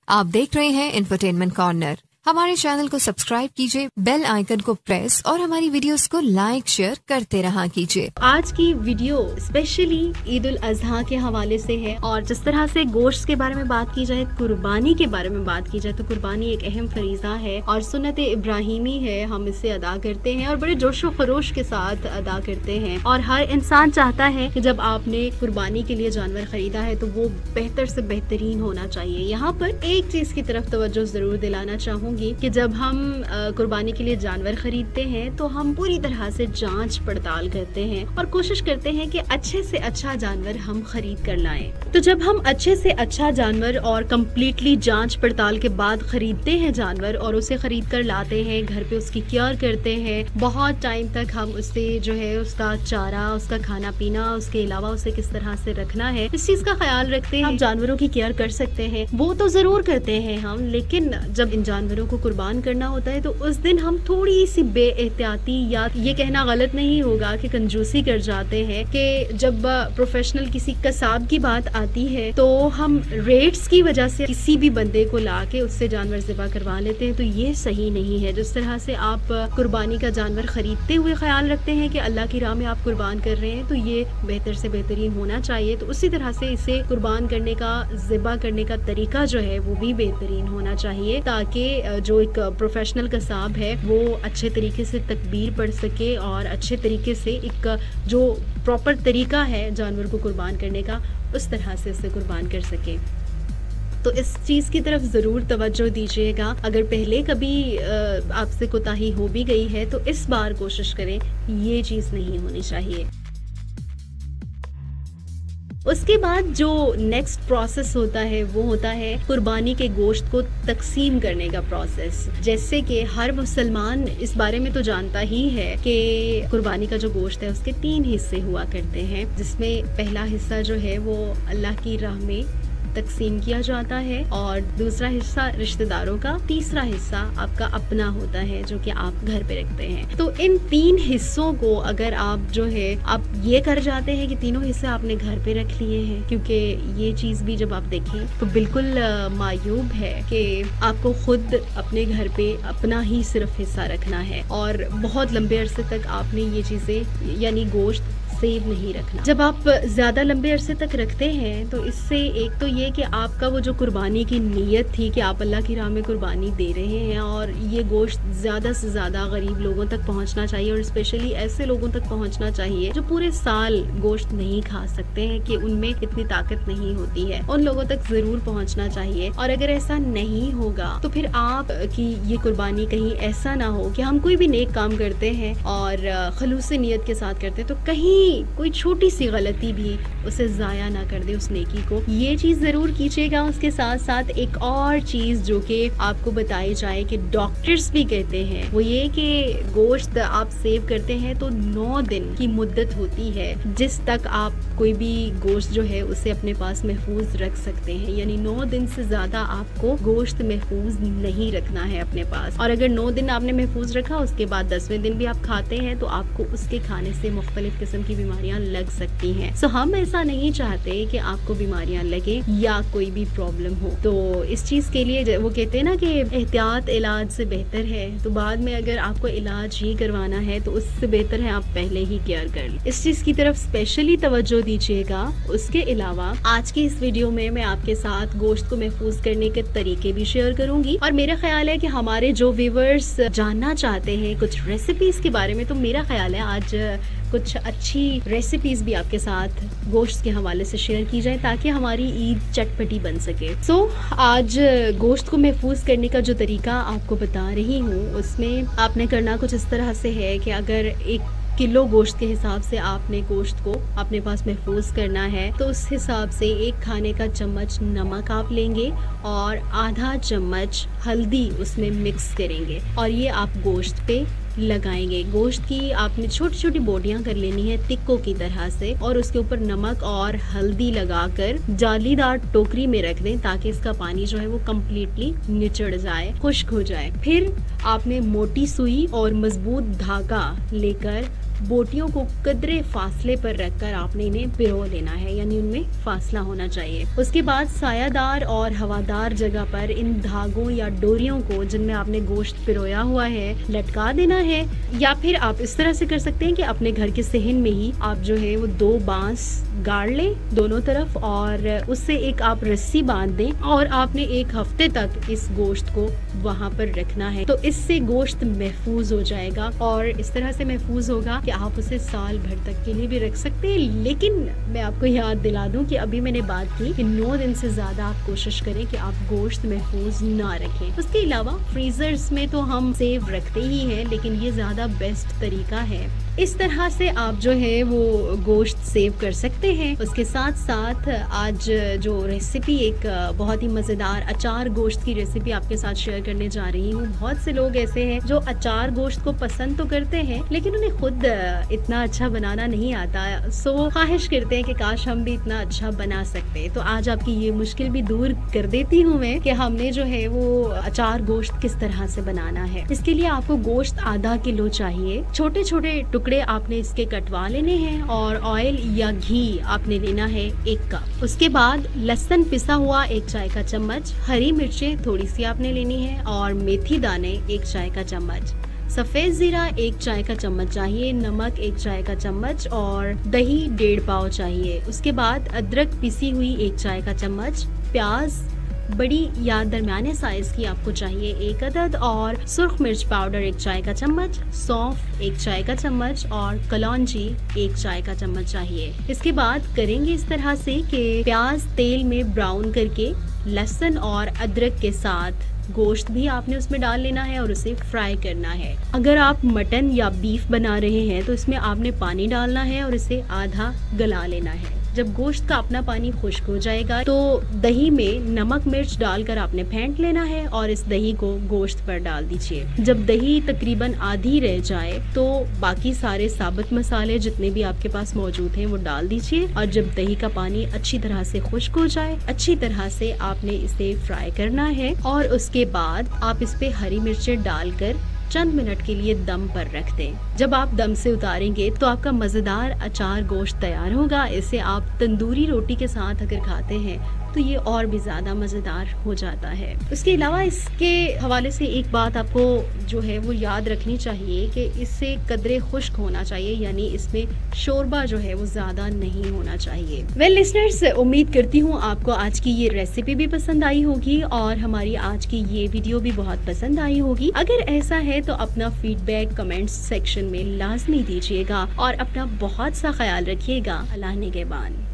आप देख रहे हैं इंफोटेनमेंट कॉर्नर। हमारे चैनल को सब्सक्राइब कीजिए, बेल आइकन को प्रेस और हमारी वीडियोस को लाइक शेयर करते रहा कीजिए। आज की वीडियो स्पेशली ईद उल अजहा के हवाले से है और जिस तरह से गोश्त के बारे में बात की जाए, कुर्बानी के बारे में बात की जाए तो कुर्बानी एक अहम फरीजा है और सुन्नत इब्राहिमी है। हम इसे अदा करते हैं और बड़े जोशो खरोश के साथ अदा करते हैं और हर इंसान चाहता है कि जब आपने कुर्बानी के लिए जानवर खरीदा है तो वो बेहतर से बेहतरीन होना चाहिए। यहाँ पर एक चीज की तरफ तवज्जो जरूर दिलाना चाहूंगी कि जब हम कुर्बानी के लिए जानवर खरीदते हैं तो हम पूरी तरह से जांच पड़ताल करते हैं और कोशिश करते हैं कि अच्छे से अच्छा जानवर हम खरीद कर लाएं। तो जब हम अच्छे से अच्छा जानवर और कम्प्लीटली जांच पड़ताल के बाद खरीदते हैं जानवर और उसे खरीद कर लाते हैं, घर पे उसकी केयर करते हैं, बहुत टाइम तक हम उससे जो है उसका चारा, उसका खाना पीना, उसके अलावा उसे किस तरह से रखना है इस चीज का ख्याल रखते हैं। हम जानवरों की केयर कर सकते हैं, वो तो जरूर करते हैं हम, लेकिन जब इन जानवरों को कुर्बान करना होता है तो उस दिन हम थोड़ी सी बेएहतियाती, या ये कहना गलत नहीं होगा कि कंजूसी कर जाते हैं कि जब प्रोफेशनल किसी कसाब की बात आती है तो हम रेट्स की वजह से किसी भी बंदे को लाके उससे जानवर ज़िबा करवा लेते हैं। तो ये सही नहीं है। जिस तरह से आप कुर्बानी का जानवर खरीदते हुए ख्याल रखते हैं कि अल्लाह की राह में आप कुर्बान कर रहे हैं तो ये बेहतर से बेहतरीन होना चाहिए। तो उसी तरह से इसे कुर्बान करने का, ज़िबा करने का तरीका जो है वो भी बेहतरीन होना चाहिए ताकि जो एक प्रोफेशनल कसाब है वो अच्छे तरीके से तकबीर पढ़ सके और अच्छे तरीके से एक जो प्रॉपर तरीका है जानवर को कुर्बान करने का उस तरह से उसे कुर्बान कर सके। तो इस चीज़ की तरफ ज़रूर तवज्जो दीजिएगा। अगर पहले कभी आपसे कोताही हो भी गई है तो इस बार कोशिश करें ये चीज़ नहीं होनी चाहिए। उसके बाद जो नेक्स्ट प्रोसेस होता है वो होता है कुर्बानी के गोश्त को तकसीम करने का प्रोसेस। जैसे कि हर मुसलमान इस बारे में तो जानता ही है कि कुर्बानी का जो गोश्त है उसके 3 हिस्से हुआ करते हैं, जिसमें पहला हिस्सा जो है वो अल्लाह की राह में तकसीम किया जाता है और दूसरा हिस्सा रिश्तेदारों का, तीसरा हिस्सा आपका अपना होता है जो कि आप घर पे रखते हैं। तो इन 3 हिस्सों को अगर आप जो है आप ये कर जाते हैं कि तीनों हिस्से आपने घर पे रख लिए हैं, क्योंकि ये चीज़ भी जब आप देखें तो बिल्कुल मायूब है कि आपको खुद अपने घर पे अपना ही सिर्फ हिस्सा रखना है और बहुत लंबे अरसे तक आपने ये चीज़ें यानी गोश्त सेव नहीं रखना। जब आप ज़्यादा लंबे अरसे तक रखते हैं तो इससे एक तो ये कि आपका वो जो कुर्बानी की नीयत थी कि आप अल्लाह की राह में कुर्बानी दे रहे हैं और ये गोश्त ज़्यादा से ज़्यादा गरीब लोगों तक पहुंचना चाहिए और स्पेशली ऐसे लोगों तक पहुंचना चाहिए जो पूरे साल गोश्त नहीं खा सकते हैं, कि उनमें इतनी ताकत नहीं होती है, उन लोगों तक ज़रूर पहुँचना चाहिए। और अगर ऐसा नहीं होगा तो फिर आप की ये कुर्बानी कहीं ऐसा ना हो कि हम कोई भी नेक काम करते हैं और खलूस नीयत के साथ करते हैं तो कहीं कोई छोटी सी गलती भी उसे ज़ाया ना कर दे उस नेकी को। ये चीज़ ज़रूर कीजिएगा। उसके साथ साथ एक और चीज़ जो कि आपको बताई जाए कि डॉक्टर्स भी कहते हैं वो ये कि गोश्त आप सेव करते हैं तो 9 दिन की मुद्दत होती है जिस तक आप कोई भी गोश्त जो है उसे अपने पास महफूज रख सकते हैं, यानी 9 दिन से ज़्यादा आपको गोश्त महफूज नहीं रखना है अपने पास। और अगर 9 दिन आपने महफूज रखा उसके बाद 10वें दिन भी आप खाते हैं तो आपको उसके खाने से मुख्तलिफ किस्म की बीमारियां लग सकती हैं। सो हम ऐसा नहीं चाहते कि आपको बीमारियां लगे या कोई भी प्रॉब्लम हो। तो इस चीज के लिए वो कहते हैं ना कि एहतियात इलाज से बेहतर है, तो बाद में अगर आपको इलाज ही करवाना है तो उससे बेहतर है आप पहले ही केयर कर लें। इस चीज की तरफ स्पेशली तवज्जो दीजिएगा। उसके अलावा आज की इस वीडियो में मैं आपके साथ गोश्त को महफूज करने के तरीके भी शेयर करूंगी और मेरा ख्याल है कि हमारे जो व्यूअर्स जानना चाहते हैं कुछ रेसिपीज के बारे में, तो मेरा ख्याल है आज कुछ अच्छी रेसिपीज भी आपके साथ गोश्त के हवाले से शेयर की जाए ताकि हमारी ईद चटपटी बन सके। आज गोश्त को महफूज करने का जो तरीका आपको बता रही हूँ उसमें आपने करना कुछ इस तरह से है कि अगर 1 किलो गोश्त के हिसाब से आपने गोश्त को अपने पास महफूज करना है तो उस हिसाब से 1 खाने का चम्मच नमक आप लेंगे और आधा चम्मच हल्दी उसमें मिक्स करेंगे और ये आप गोश्त पे लगाएंगे। गोश्त की आपने छोटी छोटी बोटियां कर लेनी है तिक्कों की तरह से और उसके ऊपर नमक और हल्दी लगाकर जालीदार टोकरी में रख दें ताकि इसका पानी जो है वो कम्प्लीटली निचड़ जाए, खुश्क हो जाए। फिर आपने मोटी सुई और मजबूत धागा लेकर बोटियों को कदरे फासले पर रखकर आपने इन्हें पिरो लेना है, यानी उनमें फासला होना चाहिए। उसके बाद सायादार और हवादार जगह पर इन धागों या डोरियों को जिनमें आपने गोश्त पिरोया हुआ है लटका देना है। या फिर आप इस तरह से कर सकते हैं कि अपने घर के सहन में ही आप जो है वो 2 बांस गाड़ लें दोनों तरफ और उससे एक आप रस्सी बांध दें और आपने 1 हफ्ते तक इस गोश्त को वहाँ पर रखना है। तो इससे गोश्त महफूज हो जाएगा और इस तरह से महफूज होगा कि आप उसे साल भर तक के लिए भी रख सकते हैं। लेकिन मैं आपको याद दिला दूं कि अभी मैंने बात की कि 9 दिन से ज्यादा आप कोशिश करें कि आप गोश्त महफूज ना रखें। उसके अलावा फ्रीजर्स में तो हम सेव रखते ही हैं, लेकिन ये ज्यादा बेस्ट तरीका है। इस तरह से आप जो है वो गोश्त सेव कर सकते हैं। उसके साथ साथ आज जो रेसिपी एक बहुत ही मजेदार अचार गोश्त की रेसिपी आपके साथ शेयर करने जा रही हूँ। बहुत से लोग ऐसे हैं जो अचार गोश्त को पसंद तो करते हैं लेकिन उन्हें खुद इतना अच्छा बनाना नहीं आता, सो वो ख्वाहिश करते हैं कि काश हम भी इतना अच्छा बना सकते। तो आज आपकी ये मुश्किल भी दूर कर देती हूँ मैं कि हमने जो है वो अचार गोश्त किस तरह से बनाना है। इसके लिए आपको गोश्त आधा किलो चाहिए। छोटे छोटे टुकड़े आपने इसके कटवा लेने हैं और ऑयल या घी आपने लेना है 1 कप। उसके बाद लहसुन पिसा हुआ 1 चाय का चम्मच, हरी मिर्चें थोड़ी सी आपने लेनी है और मेथी दाने 1 चाय का चम्मच, सफेद जीरा 1 चाय का चम्मच चाहिए, नमक 1 चाय का चम्मच और दही 1.5 पाव चाहिए। उसके बाद अदरक पिसी हुई 1 चाय का चम्मच, प्याज बड़ी या दरमियाने साइज की आपको चाहिए 1 अदद और सुर्ख मिर्च पाउडर 1 चाय का चम्मच, सौंफ 1 चाय का चम्मच और कलौंजी 1 चाय का चम्मच चाहिए। इसके बाद करेंगे इस तरह से कि प्याज तेल में ब्राउन करके लहसुन और अदरक के साथ गोश्त भी आपने उसमें डाल लेना है और उसे फ्राई करना है। अगर आप मटन या बीफ बना रहे हैं तो इसमें आपने पानी डालना है और इसे आधा गला लेना है। जब गोश्त का अपना पानी खुश्क हो जाएगा तो दही में नमक मिर्च डालकर आपने फेंट लेना है और इस दही को गोश्त पर डाल दीजिए। जब दही तकरीबन आधी रह जाए तो बाकी सारे साबुत मसाले जितने भी आपके पास मौजूद हैं वो डाल दीजिए और जब दही का पानी अच्छी तरह से खुश्क हो जाए अच्छी तरह से आपने इसे फ्राई करना है और उसके बाद आप इस पे हरी मिर्चें डालकर चंद मिनट के लिए दम पर रख दें। जब आप दम से उतारेंगे तो आपका मजेदार अचार गोश्त तैयार होगा। इसे आप तंदूरी रोटी के साथ अगर खाते हैं तो ये और भी ज्यादा मजेदार हो जाता है। उसके अलावा इसके हवाले से एक बात आपको जो है वो याद रखनी चाहिए कि इससे कदरे खुश्क होना चाहिए, यानी इसमें शोरबा जो है वो ज्यादा नहीं होना चाहिए। वेल लिसनर्स, उम्मीद करती हूँ आपको आज की ये रेसिपी भी पसंद आई होगी और हमारी आज की ये वीडियो भी बहुत पसंद आई होगी। अगर ऐसा है तो अपना फीडबैक कमेंट्स सेक्शन में लाजमी दीजिएगा और अपना बहुत सा ख्याल रखिएगा। अल्लाह निगहबान।